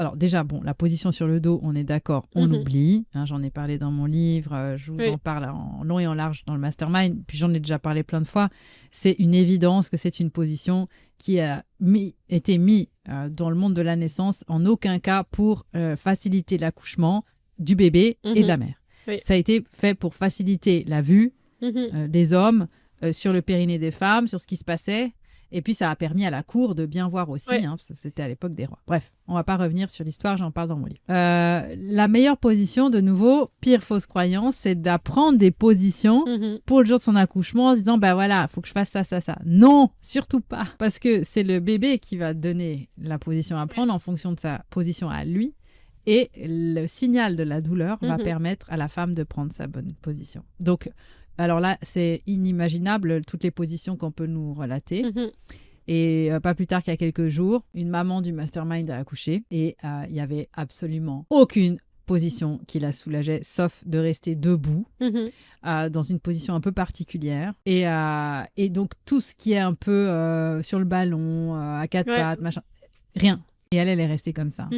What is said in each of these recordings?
Alors déjà, bon, la position sur le dos, on est d'accord, on oublie. Hein, j'en ai parlé dans mon livre, je vous en parle en long et en large dans le mastermind, puis j'en ai déjà parlé plein de fois. C'est une évidence que c'est une position qui a été mise dans le monde de la naissance, en aucun cas pour faciliter l'accouchement du bébé et de la mère. Oui. Ça a été fait pour faciliter la vue des hommes sur le périnée des femmes, sur ce qui se passait. Et puis, ça a permis à la cour de bien voir aussi, parce que c'était à l'époque des rois. Bref, on ne va pas revenir sur l'histoire, j'en parle dans mon livre. La meilleure position, de nouveau, pire fausse croyance, c'est d'apprendre des positions pour le jour de son accouchement en se disant, bah voilà, il faut que je fasse ça, ça, ça. Non, surtout pas. Parce que c'est le bébé qui va donner la position à prendre en fonction de sa position à lui. Et le signal de la douleur va permettre à la femme de prendre sa bonne position. Donc, alors là, c'est inimaginable, toutes les positions qu'on peut nous relater. Et pas plus tard qu'il y a quelques jours, une maman du mastermind a accouché et il n'y avait absolument aucune position qui la soulageait, sauf de rester debout dans une position un peu particulière. Et donc, tout ce qui est un peu sur le ballon, à quatre pattes, machin, rien. Et elle est restée comme ça.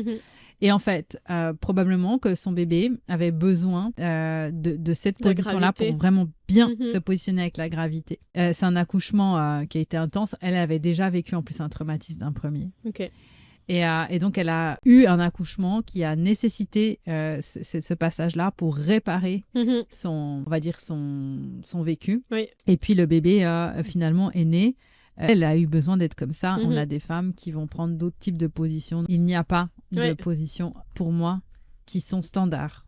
Et en fait, probablement que son bébé avait besoin de cette position-là pour vraiment bien se positionner avec la gravité. C'est un accouchement qui a été intense. Elle avait déjà vécu en plus un traumatisme d'un premier. Et donc, elle a eu un accouchement qui a nécessité ce passage-là pour réparer son vécu. Et puis, le bébé finalement est né. Elle a eu besoin d'être comme ça. On a des femmes qui vont prendre d'autres types de positions. Il n'y a pas de positions, pour moi, qui sont standards